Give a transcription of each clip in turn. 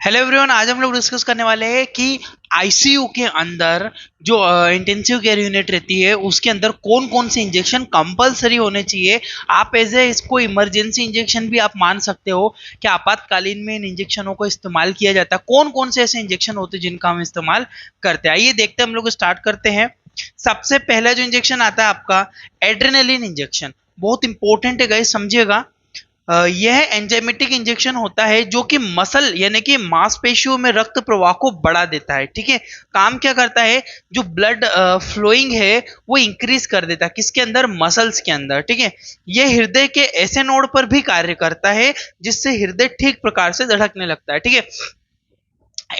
Hello everyone, आज हम लोग डिस्कस करने वाले हैं कि आईसीयू के अंदर जो इंटेंसिव केयर यूनिट रहती है उसके अंदर कौन कौन से इंजेक्शन कंपलसरी होने चाहिए। आप एज ए इसको इमरजेंसी इंजेक्शन भी आप मान सकते हो कि आपातकालीन में इन इंजेक्शनों को इस्तेमाल किया जाता है। कौन कौन से ऐसे इंजेक्शन होते हैं जिनका हम इस्तेमाल करते हैं, आइए देखते हैं। हम लोग स्टार्ट करते हैं। सबसे पहला जो इंजेक्शन आता है आपका एड्रेनलिन इंजेक्शन, बहुत इंपॉर्टेंट है गाइस, समझिएगा। यह एंजाइमेटिक इंजेक्शन होता है जो कि मसल यानी कि मांसपेशियों में रक्त प्रवाह को बढ़ा देता है। ठीक है, काम क्या करता है, जो ब्लड फ्लोइंग है वो इंक्रीज कर देता है किसके अंदर, मसल्स के अंदर। ठीक है, यह हृदय के ऐसे नोड पर भी कार्य करता है जिससे हृदय ठीक प्रकार से धड़कने लगता है। ठीक है,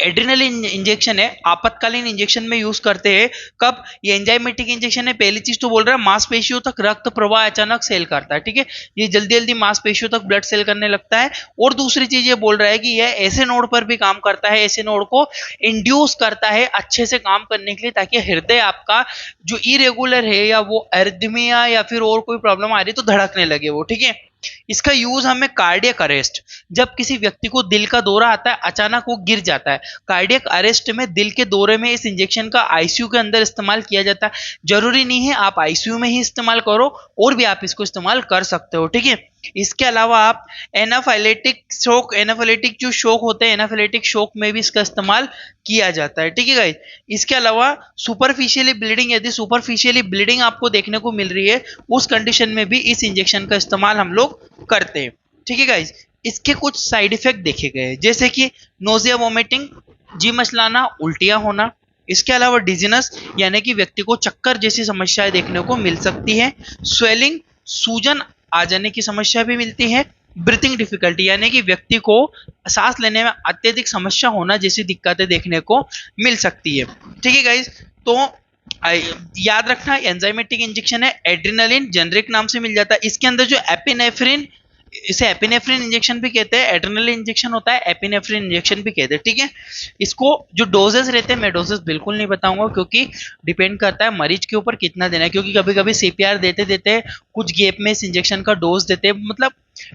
एड्रेनलिन इंजेक्शन है, आपातकालीन इंजेक्शन में यूज करते हैं। कब, ये एंजाइमेटिक इंजेक्शन है। पहली चीज तो बोल रहा है मांसपेशियों तक रक्त प्रवाह अचानक सेल करता है। ठीक है, ये जल्दी जल्दी मांसपेशियों तक ब्लड सेल करने लगता है। और दूसरी चीज ये बोल रहा है कि यह ऐसे नोड पर भी काम करता है, ऐसे नोड को इंड्यूस करता है अच्छे से काम करने के लिए, ताकि हृदय आपका जो इरेगुलर है या वो एरिथमिया या फिर और कोई प्रॉब्लम आ रही है तो धड़कने लगे वो। ठीक है, इसका यूज हमें कार्डियक अरेस्ट, जब किसी व्यक्ति को दिल का दौरा आता है, अचानक वो गिर जाता है, कार्डियक अरेस्ट में दिल के दौरे में इस इंजेक्शन का आईसीयू के अंदर इस्तेमाल किया जाता है। जरूरी नहीं है आप आईसीयू में ही इस्तेमाल करो, और भी आप इसको इस्तेमाल कर सकते हो। ठीक है, इसके अलावा आप एनाफाइलेटिक शोक, एनाफाइलेटिक जो शोक होते हैं, एनाफाइलेटिक शोक में भी इसका इस्तेमाल किया जाता है। ठीक है गाइस, इसके अलावा सुपरफिशियली ब्लीडिंग, यदि सुपरफिशियली ब्लीडिंग आपको देखने को मिल रही है उस कंडीशन में भी इस इंजेक्शन का इस्तेमाल हम लोग करते हैं। ठीक है गाइस, इसके कुछ साइड इफेक्ट देखे गए जैसे कि नोजिया, वोमिटिंग, जी मचलाना, उल्टियां होना। इसके अलावा डिजीनेस यानी कि व्यक्ति को चक्कर जैसी समस्याएं देखने को मिल सकती है। स्वेलिंग, सूजन आ जाने की समस्या भी मिलती है। ब्रीथिंग डिफिकल्टी यानी कि व्यक्ति को सांस लेने में अत्यधिक समस्या होना जैसी दिक्कतें देखने को मिल सकती है। ठीक है गाइस, तो याद रखना एंजाइमेटिक इंजेक्शन है, एड्रेनलिन जेनरिक नाम से मिल जाता है। इसके अंदर जो एपिनेफ्रिन, इसे एपिनेफ्रिन इंजेक्शन भी कहते हैं, एड्रेनलिन इंजेक्शन होता है, एपिनेफ्रिन इंजेक्शन भी कहते हैं। ठीक है, इसको जो डोजेस रहते हैं, मैं डोजेस बिल्कुल नहीं बताऊंगा क्योंकि डिपेंड करता है मरीज के ऊपर कितना देना है, क्योंकि कभी कभी सीपीआर देते देते कुछ गैप में इस इंजेक्शन का डोज देते हैं। मतलब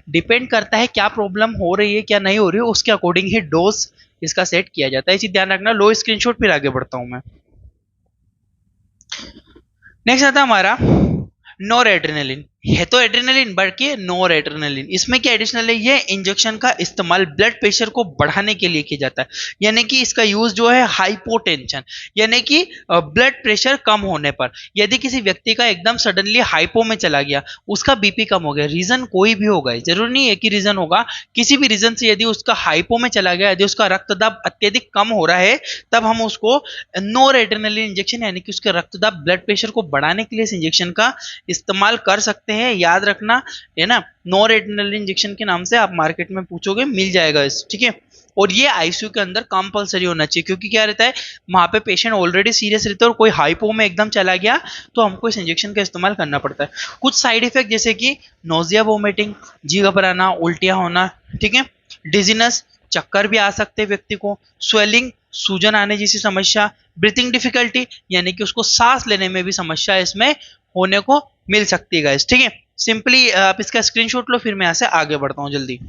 डिपेंड करता है क्या प्रॉब्लम हो रही है क्या नहीं हो रही है, उसके अकॉर्डिंग ही डोज इसका सेट किया जाता है। इसी ध्यान रखना। लो स्क्रीनशॉट, फिर आगे बढ़ता हूं मैं। नेक्स्ट आता है हमारा नॉर एड्रेनलिन। है तो एड्रेनलिन बल्कि नॉर एड्रेनलिन। इसमें क्या एडिशनल है, ये इंजेक्शन का इस्तेमाल ब्लड प्रेशर को बढ़ाने के लिए किया जाता है। यानी कि इसका यूज जो है हाइपोटेंशन, यानी कि ब्लड प्रेशर कम होने पर, यदि किसी व्यक्ति का एकदम सडनली हाइपो में चला गया, उसका बीपी कम हो गया, रीजन कोई भी होगा, जरूरी नहीं है कि रीजन होगा, किसी भी रीजन से यदि उसका हाइपो में चला गया, यदि उसका रक्तदाब अत्यधिक कम हो रहा है, तब हम उसको नॉर एड्रेनलिन इंजेक्शन यानी कि उसके रक्तदाब ब्लड प्रेशर को बढ़ाने के लिए इस इंजेक्शन का इस्तेमाल कर सकते हैं। याद रखना है ना, नॉर एड्रेनलिन इंजेक्शन के नाम से आप मार्केट में पूछोगे मिल जाएगा इस। ठीक है, और ये आईसीयू के अंदर कंपलसरी होना चाहिए, क्योंकि क्या रहता है, वहां पे पेशेंट ऑलरेडी सीरियस रहता है और कोई हाइपो में एकदम चला गया तो हमको इस इंजेक्शन का इस्तेमाल करना पड़ता है। कुछ साइड इफेक्ट जैसे कि नोजिया, वोमिटिंग, जी घबराना, उल्टियां होना। ठीक है, डिजीनेस, चक्कर भी आ सकते हैं व्यक्ति को। स्वेलिंग, सूजन आने जैसी समस्या। ब्रीथिंग डिफिकल्टी यानी कि उसको सांस लेने में भी समस्या इसमें होने को मिल सकती है गाइस। ठीक है, सिंपली आप इसका स्क्रीनशॉट लो, फिर मैं यहाँ से आगे बढ़ता हूँ जल्दी।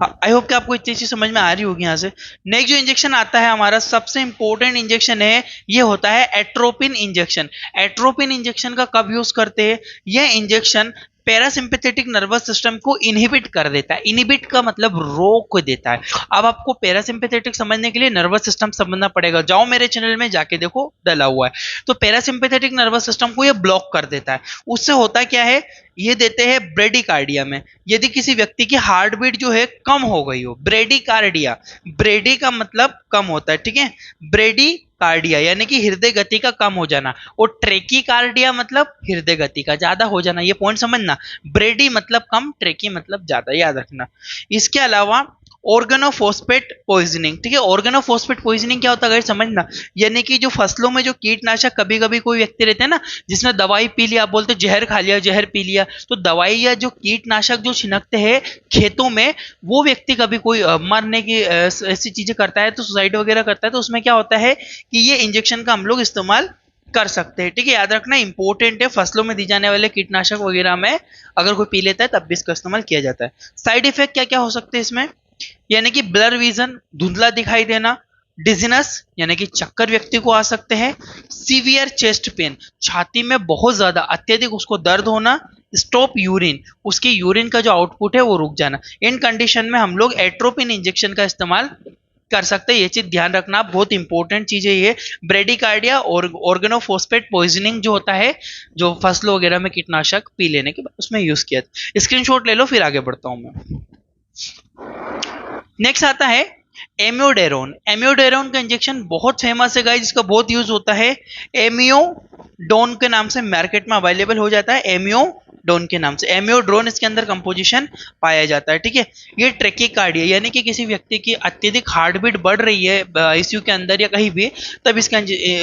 आई होप कि आपको इतनी चीज समझ में आ रही होगी। यहाँ से नेक्स्ट जो इंजेक्शन आता है हमारा सबसे इंपॉर्टेंट इंजेक्शन है, ये होता है एट्रोपिन इंजेक्शन। एट्रोपिन इंजेक्शन का कब यूज करते हैं, यह इंजेक्शन पैरासिम्पैथेटिक नर्वस सिस्टम को इनहिबिट कर देता है। इनहिबिट का मतलब रोक देता है। अब आपको पैरासिम्पैथेटिक समझने के लिए नर्वस सिस्टम समझना पड़ेगा, जाओ मेरे चैनल में जाके देखो, डला हुआ है। तो पैरासिम्पैथेटिक नर्वस सिस्टम को ये ब्लॉक कर देता है। उससे होता क्या है, ये देते हैं ब्रेडिकार्डिया में। यदि किसी व्यक्ति की हार्ट बीट जो है कम हो गई हो, ब्रेडिकार्डिया, ब्रेडी का मतलब कम होता है। ठीक है, ब्रेडी कार्डिया यानी कि हृदय गति का कम हो जाना, और ट्रेकी कार्डिया मतलब हृदय गति का ज्यादा हो जाना। ये पॉइंट समझना, ब्रेडी मतलब कम, ट्रेकी मतलब ज्यादा, याद रखना। इसके अलावा ऑर्गेनोफॉस्फेट पॉइजनिंग। ठीक है, ऑर्गेनोफॉस्फेट पॉइजनिंग क्या होता है समझना, यानी कि जो फसलों में जो कीटनाशक, कभी कभी कोई व्यक्ति रहते हैं ना जिसने दवाई पी लिया, आप बोलते जहर खा लिया, जहर पी लिया, तो दवाई या जो कीटनाशक जो छिड़कते हैं खेतों में, वो व्यक्ति कभी कोई मरने की ऐसी चीजें करता है, तो सुसाइड वगैरह करता है, तो उसमें क्या होता है कि ये इंजेक्शन का हम लोग इस्तेमाल कर सकते हैं। ठीक है, याद रखना, इंपॉर्टेंट है, फसलों में दी जाने वाले कीटनाशक वगैरह में अगर कोई पी लेता है तब भी इसका इस्तेमाल किया जाता है। साइड इफेक्ट क्या क्या हो सकते हैं इसमें, यानी कि ब्लर विजन, धुंधला दिखाई देना। डिजीनेस यानी कि चक्कर व्यक्ति को आ सकते हैं। सीवियर चेस्ट पेन, छाती में बहुत ज्यादा अत्यधिक उसको दर्द होना। स्टॉप यूरिन, उसकी यूरिन का जो आउटपुट है वो रुक जाना। इन कंडीशन में हम लोग एट्रोपिन इंजेक्शन का इस्तेमाल कर सकते हैं। ये चीज ध्यान रखना, बहुत इंपॉर्टेंट चीज है ये। ब्रेडिकार्डिया और ऑर्गेनोफॉस्फेट पॉइजनिंग जो होता है, जो फसलों वगैरह में कीटनाशक पी लेने के बाद उसमें यूज किया था। स्क्रीनशॉट ले लो, फिर आगे बढ़ता हूं मैं। नेक्स्ट आता है एम्योडेरोन। एम्योडेरोन का इंजेक्शन बहुत फेमस है गाइस, जिसका बहुत यूज होता है। एमियोडोन के नाम से मार्केट में अवेलेबल हो जाता है, एमियोडोन के नाम से। एमियोड्रोन इसके अंदर कंपोजिशन पाया जाता है, ठीक है। ये ट्रेकिकार्डिया यानी कि किसी व्यक्ति की अत्यधिक हार्ट बीट बढ़ रही है आईसीयू के अंदर या कहीं भी, तब इसका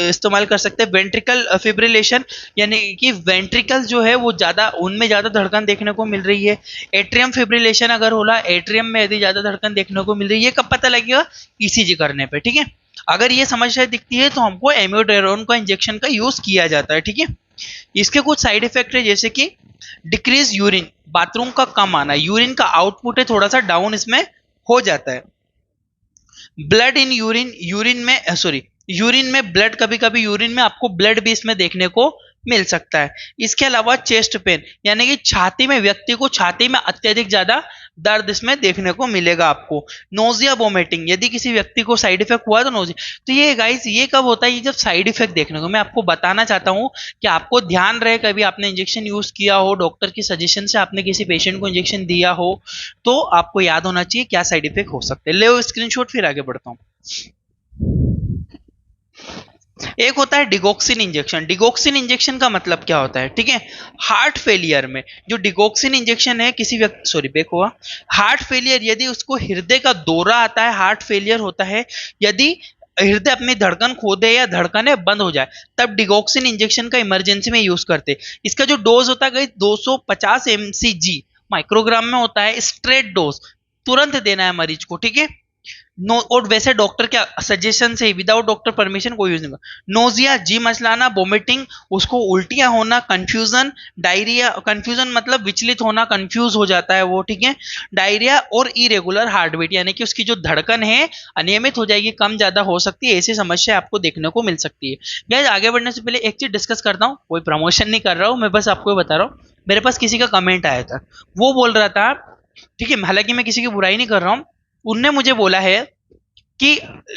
इस्तेमाल कर सकते हैं। वेंट्रिकल फिब्रिलेशन यानी कि वेंट्रिकल जो है वो ज्यादा, उनमें ज्यादा धड़कन देखने को मिल रही है। एट्रियम फिब्रिलेशन अगर होला, एट्रियम में यदि ज्यादा धड़कन देखने को मिल रही है, कब पता लगेगा? ईसीजी करने पे, ठीक है। अगर ये समस्या दिखती है तो हमको एम्योडेरोन का इंजेक्शन का यूज किया जाता है, ठीक है। इसके कुछ साइड इफेक्ट है, जैसे कि डिक्रीज यूरिन, बाथरूम का कम आना, यूरिन का आउटपुट है थोड़ा सा डाउन इसमें हो जाता है। ब्लड इन यूरिन, यूरिन में ब्लड, कभी कभी यूरिन में आपको ब्लड भी इसमें देखने को मिल सकता है। इसके अलावा चेस्ट पेन यानी कि छाती में, व्यक्ति को छाती में अत्यधिक ज्यादा दर्द इसमें देखने को मिलेगा आपको। नोजिया वोमिटिंग, यदि किसी व्यक्ति को साइड इफेक्ट हुआ तो नोजिया। तो ये गाइस, ये कब होता है? ये जब साइड इफेक्ट देखने को, मैं आपको बताना चाहता हूँ कि आपको ध्यान रहे, कभी आपने इंजेक्शन यूज किया हो, डॉक्टर की सजेशन से आपने किसी पेशेंट को इंजेक्शन दिया हो, तो आपको याद होना चाहिए क्या साइड इफेक्ट हो सकते हैं। ले स्क्रीनशॉट, फिर आगे बढ़ता हूँ। एक होता है डिगोक्सिन इंजेक्शन। डिगोक्सिन इंजेक्शन का मतलब क्या होता है, ठीक है। हार्ट फेलियर में जो डिगोक्सिन इंजेक्शन है, किसी व्यक्ति, सॉरी बैक हुआ, हार्ट फेलियर, यदि उसको हृदय का दौरा आता है, हार्ट फेलियर होता है, यदि हृदय अपनी धड़कन खो दे या धड़कनें बंद हो जाए, तब डिगोक्सिन इंजेक्शन का इमरजेंसी में यूज करते। इसका जो डोज होता है 250 mcg माइक्रोग्राम में होता है। स्ट्रेट डोज तुरंत देना है मरीज को, ठीक है। नो, और वैसे डॉक्टर के सजेशन से, विदाउट डॉक्टर परमिशन कोई यूज नहीं करना। नोजिया, जी मचलाना, वोमिटिंग, उसको उल्टियां होना, कंफ्यूजन, डायरिया, कंफ्यूजन मतलब विचलित होना, कंफ्यूज हो जाता है वो, ठीक है। डायरिया और इरेगुलर हार्ट बीट यानी कि उसकी जो धड़कन है अनियमित हो जाएगी, कम ज्यादा हो सकती है। ऐसी समस्या आपको देखने को मिल सकती है। गाइस, आगे बढ़ने से पहले एक चीज डिस्कस करता हूँ, कोई प्रमोशन नहीं कर रहा हूँ, मैं बस आपको बता रहा हूँ। मेरे पास किसी का कमेंट आया था, वो बोल रहा था, ठीक है, हालांकि मैं किसी की बुराई नहीं कर रहा हूँ, उनने मुझे बोला है कि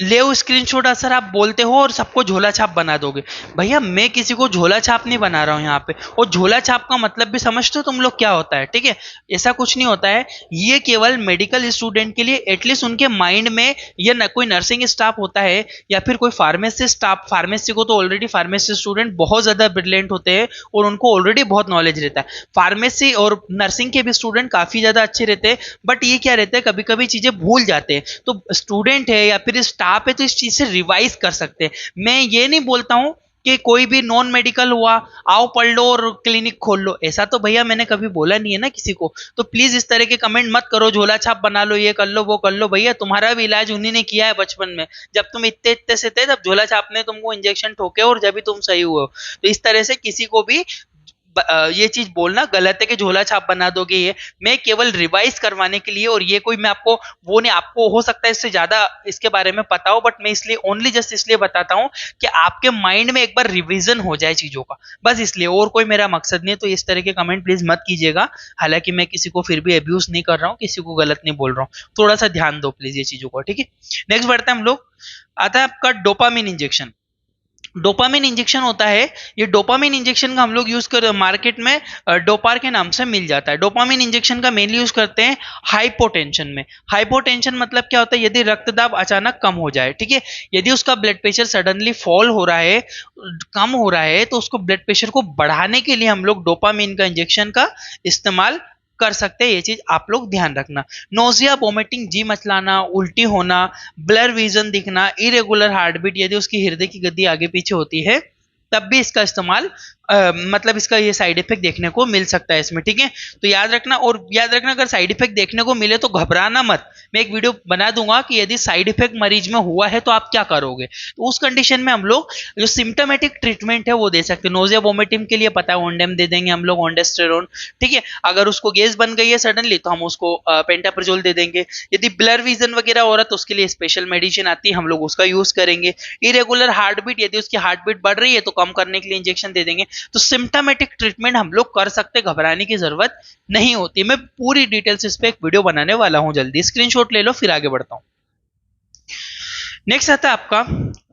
ले स्क्रीनशॉट सर आप बोलते हो और सबको झोला छाप बना दोगे। भैया, मैं किसी को झोला छाप नहीं बना रहा हूँ यहाँ पे। और झोला छाप का मतलब भी समझते हो तुम लोग क्या होता है, ठीक है। ऐसा कुछ नहीं होता है, ये केवल मेडिकल स्टूडेंट के लिए, एटलीस्ट उनके माइंड में, या न कोई नर्सिंग स्टाफ होता है या फिर कोई फार्मेसी स्टाफ, फार्मेसी को तो ऑलरेडी फार्मेसी स्टूडेंट बहुत ज्यादा ब्रिलियंट होते हैं और उनको ऑलरेडी बहुत नॉलेज रहता है। फार्मेसी और नर्सिंग के भी स्टूडेंट काफी ज्यादा अच्छे रहते हैं, बट ये क्या रहता है, कभी कभी चीजें भूल जाते हैं। तो स्टूडेंट है या फिर स्टाफ है तो इस चीज से रिवाइज कर सकते हैं। मैं ये नहीं बोलता हूं कि कोई भी नॉन मेडिकल हुआ आओ पढ़ लो और क्लिनिक खोल लो, ऐसा तो भैया मैंने कभी बोला नहीं है ना किसी को। तो प्लीज इस तरह के कमेंट मत करो, झोला छाप बना लो, ये कर लो वो कर लो। भैया, तुम्हारा भी इलाज उन्हीं ने किया है बचपन में, जब तुम इतने इतने से थे तब झोला छाप ने तुमको इंजेक्शन ठोके और जब भी तुम सही हुए हो। तो इस तरह से किसी को भी ये चीज बोलना गलत है कि झोला छाप बना दोगे। ये मैं केवल रिवाइज करवाने के लिए, और ये कोई मैं आपको वो नहीं, आपको हो सकता है इससे ज्यादा इसके बारे में पता हो, बट मैं इसलिए ओनली जस्ट इसलिए बताता हूं कि आपके माइंड में एक बार रिवीजन हो जाए चीजों का, बस इसलिए, और कोई मेरा मकसद नहीं है। तो इस तरह के कमेंट प्लीज मत कीजिएगा। हालांकि मैं किसी को फिर भी अब्यूज नहीं कर रहा हूँ, किसी को गलत नहीं बोल रहा हूँ, थोड़ा सा ध्यान दो प्लीज ये चीजों को, ठीक है। नेक्स्ट बढ़ते हैं हम लोग। आता है आपका डोपामिन इंजेक्शन। डोपामिन इंजेक्शन होता है, ये डोपामिन इंजेक्शन का हम लोग यूज कर मार्केट में डोपार के नाम से मिल जाता है। डोपामिन इंजेक्शन का मेनली यूज करते हैं हाइपोटेंशन में। हाइपोटेंशन मतलब क्या होता है, यदि रक्तदाब अचानक कम हो जाए, ठीक है, यदि उसका ब्लड प्रेशर सडनली फॉल हो रहा है, कम हो रहा है, तो उसको ब्लड प्रेशर को बढ़ाने के लिए हम लोग डोपामिन का इंजेक्शन का इस्तेमाल कर सकते हैं। ये चीज आप लोग ध्यान रखना। नोजिया, वोमिटिंग, जी मचलाना, उल्टी होना, ब्लर विजन दिखना, इरेगुलर हार्ट बीट, यदि उसकी हृदय की गति आगे पीछे होती है, तब भी इसका इस्तेमाल मतलब इसका ये साइड इफेक्ट देखने को मिल सकता है इसमें, ठीक है। तो याद रखना, और याद रखना अगर साइड इफेक्ट देखने को मिले तो घबराना मत। मैं एक वीडियो बना दूंगा कि यदि साइड इफेक्ट मरीज में हुआ है तो आप क्या करोगे। तो उस कंडीशन में हम लोग जो सिम्टोमेटिक ट्रीटमेंट है वो दे सकते हैं। नोजिया वोमिटिंग के लिए पता है ओंडेम दे देंगे हम लोग, ओंडेस्टेरोन, ठीक है। अगर उसको गैस बन गई है सडनली तो हम उसको पेंटाप्रोजोल दे देंगे। यदि ब्लर विजन वगैरह हो रहा है तो उसके लिए स्पेशल मेडिसिन आती है, हम लोग उसका यूज करेंगे। इरेगुलर हार्ट बीट, यदि उसकी हार्ट बीट बढ़ रही है तो कम करने के लिए इंजेक्शन दे देंगे। तो सिम्टोमेटिक ट्रीटमेंट हम लोग कर सकते, घबराने की जरूरत नहीं होती। मैं पूरी डिटेल्स इस पे एक वीडियो बनाने वाला हूं जल्दी, स्क्रीनशॉट ले लो फिर आगे बढ़ता हूं। नेक्स्ट आता है आपका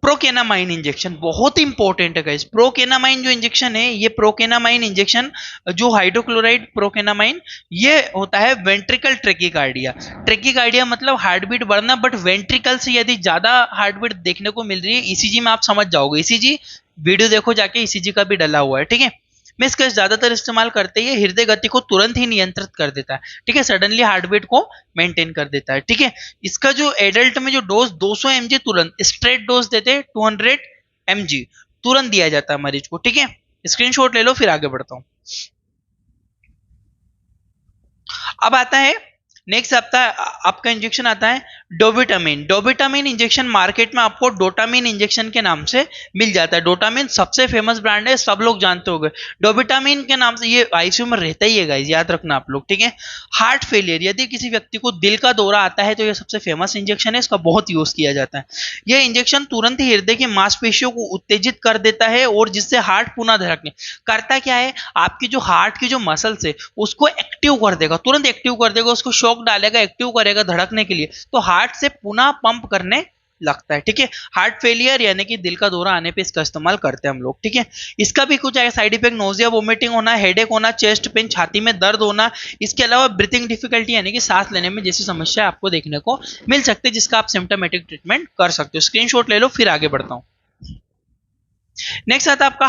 प्रोकेनामाइन इंजेक्शन, बहुत इंपॉर्टेंट है गाइस। प्रोकेनामाइन जो इंजेक्शन है, ये प्रोकेनामाइन इंजेक्शन जो हाइड्रोक्लोराइड प्रोकेनामाइन, ये होता है वेंट्रिकल ट्रेकिकार्डिया। ट्रेकिकार्डिया मतलब हार्ट बीट बढ़ना, बट वेंट्रिकल से यदि ज्यादा हार्ट बीट देखने को मिल रही है, ईसीजी में आप समझ जाओगे, ईसीजी वीडियो देखो जाके, ईसीजी का भी डला हुआ है, ठीक है। में इसका ज्यादातर इस्तेमाल करते हैं, हृदय गति को तुरंत ही नियंत्रित कर देता है, ठीक है, सडनली हार्ट बीट को मेंटेन कर देता है, ठीक है। इसका जो एडल्ट में जो डोज 200 mg तुरंत स्ट्रेट डोज देते हैं, 200 mg तुरंत दिया जाता है मरीज को, ठीक है। स्क्रीनशॉट ले लो फिर आगे बढ़ता हूं। अब आता है नेक्स्ट आपका इंजेक्शन आता है डोबिटामिन। डोबिटामिन इंजेक्शन मार्केट में आपको डोटामिन इंजेक्शन के नाम से मिल जाता है। डोटामिन सबसे फेमस ब्रांड है, सब लोग जानते होंगे। डोबिटामिन के नाम से ये आईसीयू में रहता ही है गाइस, याद रखना आप लोग, ठीक है। हार्ट फेलियर, यदि किसी व्यक्ति को दिल का दौरा आता है तो ये सबसे फेमस इंजेक्शन है, इसका बहुत यूज किया जाता है। यह इंजेक्शन तुरंत ही हृदय की मांसपेशियों को उत्तेजित कर देता है, और जिससे हार्ट पुनः धड़कने करता क्या है, आपकी जो हार्ट की जो मसल्स है उसको एक्टिव कर देगा, तुरंत एक्टिव कर देगा, उसको शॉक डालेगा, एक्टिव करेगा धड़कने के लिए, तो हार्ट से पुनः पंप करने लगता है, ठीक है। हार्ट फेलियर यानी कि दिल का दौरा आने पे इसका इस्तेमाल करते हैं हम लोग, ठीक है। इसका भी कुछ साइड इफेक्ट, नोजिया, वोमिटिंग होना, हेडेक होना, चेस्ट पेन, छाती में दर्द होना, इसके अलावा ब्रीथिंग डिफिकल्टी यानी कि सांस लेने में जैसी समस्या आपको देखने को मिल सकती है, जिसका आप सिम्टोमेटिक ट्रीटमेंट कर सकते हो। स्क्रीनशॉट ले लो फिर आगे बढ़ता हूं। नेक्स्ट आता है आपका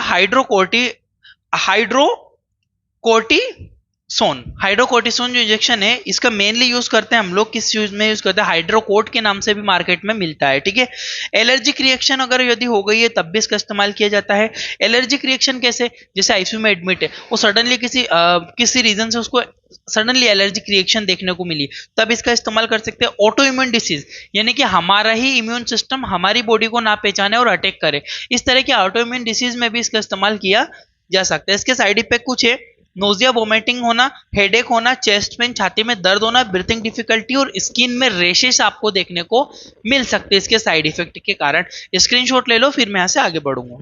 हाइड्रोकोर्टिसोन जो इंजेक्शन है, इसका मेनली यूज करते हैं हम लोग, किस यूज में यूज करते हैं, हाइड्रोकोर्ट के नाम से भी मार्केट में मिलता है, ठीक है। एलर्जिक रिएक्शन अगर यदि हो गई है तब भी इसका इस्तेमाल किया जाता है। एलर्जिक रिएक्शन कैसे, जैसे आईसीयू में एडमिट है, वो सडनली किसी रीजन से उसको सडनली एलर्जिक रिएक्शन देखने को मिली, तब इसका इस्तेमाल कर सकते हैं। ऑटो इम्यून डिसीज यानी कि हमारा ही इम्यून सिस्टम हमारी बॉडी को ना पहचाने और अटैक करे, इस तरह के ऑटो इम्यून डिसीज में भी इसका इस्तेमाल किया जा सकता है। इसके साइड इफेक्ट कुछ है, नोजिया, वोमिटिंग होना, हेडेक होना, चेस्ट पेन, छाती में दर्द होना, ब्रीथिंग डिफिकल्टी और स्किन में रेशेस आपको देखने को मिल सकते हैं इसके साइड इफेक्ट के कारण। स्क्रीनशॉट ले लो फिर मैं यहां से आगे बढ़ूंगा,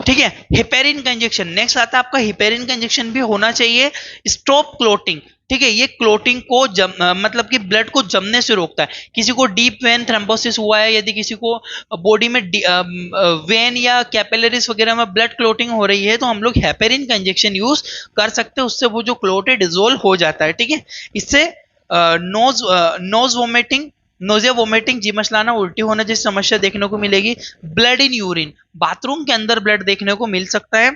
ठीक है। हिपेरिन का इंजेक्शन नेक्स्ट आता है आपका। हिपेरिन का इंजेक्शन भी होना चाहिए। स्टॉप क्लोटिंग, ठीक है, ये क्लोटिंग को मतलब कि ब्लड को जमने से रोकता है। किसी को डीप वेन थ्रोम्बोसिस हुआ है, यदि किसी को बॉडी में वेन या कैपिलरीज वगैरह में ब्लड क्लोटिंग हो रही है, तो हम लोग हेपेरिन का इंजेक्शन यूज कर सकते हैं, उससे वो जो क्लोट है डिजोल्व हो जाता है, ठीक है। इससे नोज वोमिटिंग, नोजिया, वोमिटिंग, जी मचलाना, उल्टी होने जैसी समस्या देखने को मिलेगी। ब्लड इन यूरिन, बाथरूम के अंदर ब्लड देखने को मिल सकता है।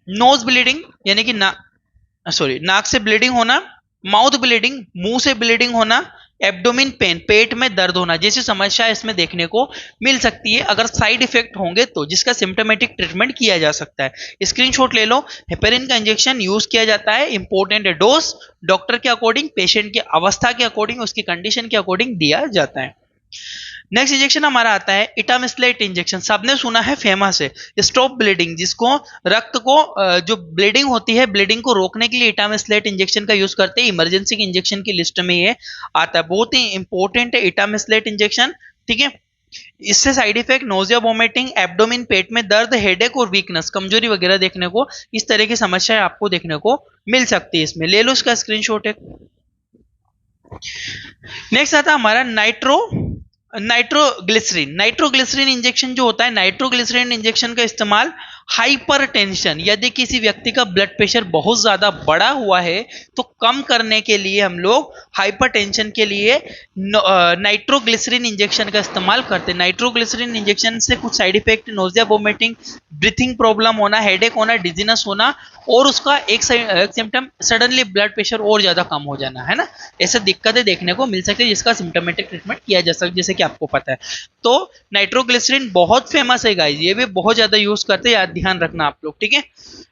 नोज ब्लीडिंग यानी कि नाक से ब्लीडिंग होना, माउथ ब्लीडिंग, मुंह से ब्लीडिंग होना, एब्डोमिन पेन, पेट में दर्द होना जैसी समस्या इसमें देखने को मिल सकती है अगर साइड इफेक्ट होंगे तो, जिसका सिम्टोमेटिक ट्रीटमेंट किया जा सकता है। स्क्रीनशॉट ले लो। हेपेरिन का इंजेक्शन यूज किया जाता है, इंपॉर्टेंट है, डोज डॉक्टर के अकॉर्डिंग, पेशेंट की अवस्था के अकॉर्डिंग, उसकी कंडीशन के अकॉर्डिंग दिया जाता है। नेक्स्ट इंजेक्शन हमारा आता है इटामिसलेट इंजेक्शन, सबने सुना है, फेमस है। स्टॉप ब्लीडिंग, जिसको रक्त को जो ब्लीडिंग होती है, ब्लीडिंग को रोकने के लिए इटामिसलेट इंजेक्शन का यूज करते हैं। इमरजेंसी के इंजेक्शन की लिस्ट में ये आता है, बहुत ही इंपॉर्टेंट है इटामिसलेट इंजेक्शन, ठीक है। इससे side effect nausea, vomiting, abdomen, पेट में दर्द, हेडेक और वीकनेस, कमजोरी वगैरह देखने को, इस तरह की समस्याएं आपको देखने को मिल सकती है इसमें। ले लो इसका स्क्रीनशॉट है। नेक्स्ट आता है हमारा नाइट्रोग्लिसरीन इंजेक्शन जो होता है। नाइट्रोग्लिसरीन इंजेक्शन का इस्तेमाल हाइपरटेंशन, यदि किसी व्यक्ति का ब्लड प्रेशर बहुत ज्यादा बढ़ा हुआ है तो कम करने के लिए हम लोग हाइपरटेंशन के लिए नाइट्रोग्लिसरीन इंजेक्शन का इस्तेमाल करते हैं। नाइट्रोग्लिसरीन इंजेक्शन से कुछ side effect, nausea, vomiting, breathing problem होना, हेडेक होना, डिजीनेस होना और उसका एक सिम्टम सडनली ब्लड प्रेशर और ज्यादा कम हो जाना, है ना। ऐसे दिक्कतें देखने को मिल सकती है जिसका सिम्टोमेटिक ट्रीटमेंट किया जा सकता है, जैसे कि आपको पता है। तो नाइट्रोग्लिसरीन बहुत फेमस है गाइस, ये भी बहुत ज्यादा यूज करते हैं, याद ध्यान रखना आप लोग, ठीक है।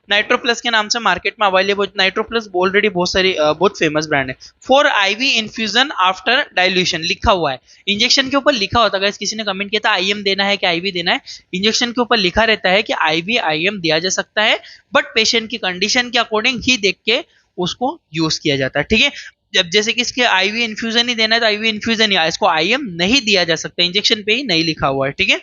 नाइट्रो प्लस के नाम से मार्केट में अवेलेबल, नाइट्रो प्लस ऑलरेडी बहुत सारी बहुत फेमस ब्रांड है। For IV infusion after dilution लिखा हुआ है, इंजेक्शन के ऊपर लिखा होता है। किसी ने कमेंट किया था आईएम देना है कि आईवी देना है, इंजेक्शन के ऊपर लिखा रहता है कि आईवी आईएम दिया जा सकता है, बट पेशेंट की कंडीशन के अकॉर्डिंग ही देख के उसको यूज किया जाता है, ठीक है। जब जैसे कि इसके आईवी इन्फ्यूजन ही देना है तो आईवी इन्फ्यूजन ही, इसको आईएम नहीं दिया जा सकता, इंजेक्शन पे ही नहीं लिखा हुआ है, ठीक है।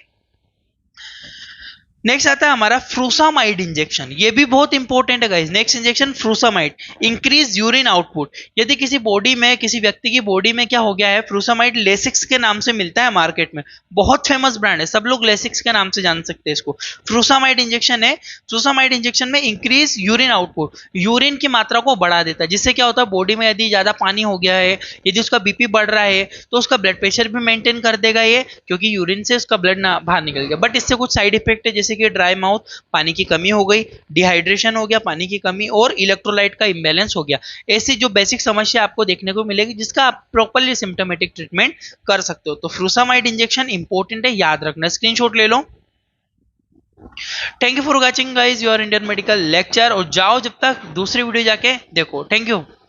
नेक्स्ट आता है हमारा फ्रूसामाइड इंजेक्शन, ये भी बहुत इंपॉर्टेंट है guys. Next injection frusemide, increase urine output. यदि किसी बॉडी में, किसी व्यक्ति की बॉडी में क्या हो गया है, फ्रूसामाइड लेसिक्स के नाम से मिलता है मार्केट में, बहुत फेमस ब्रांड है, सब लोग लेसिक्स के नाम से जान सकते हैं इसको। फ्रूसामाइड इंजेक्शन है, फ्रूसामाइड इंजेक्शन में इंक्रीज यूरिन आउटपुट, यूरिन की मात्रा को बढ़ा देता है, जिससे क्या होता है बॉडी में यदि ज्यादा पानी हो गया है, यदि उसका बीपी बढ़ रहा है तो उसका ब्लड प्रेशर भी मेंटेन कर देगा ये, क्योंकि यूरिन से उसका ब्लड ना बाहर निकल गया। बट इससे कुछ साइड इफेक्ट है, जैसे कि ड्राई माउथ, पानी की कमी हो गई, डिहाइड्रेशन हो गया, पानी की कमी, और इलेक्ट्रोलाइट का इंबैलेंस हो गया। ऐसी जो बेसिक समस्या आपको देखने को मिलेगी जिसका आप प्रॉपर्ली सिम्टोमेटिक ट्रीटमेंट कर सकते हो। तो फ्रूसामाइड इंजेक्शन इंपॉर्टेंट है, याद रखना, स्क्रीनशॉट ले लो। Thank you for watching guys your Indian medical lecture, और जाओ जब तक दूसरी वीडियो जाके देखो। Thank you.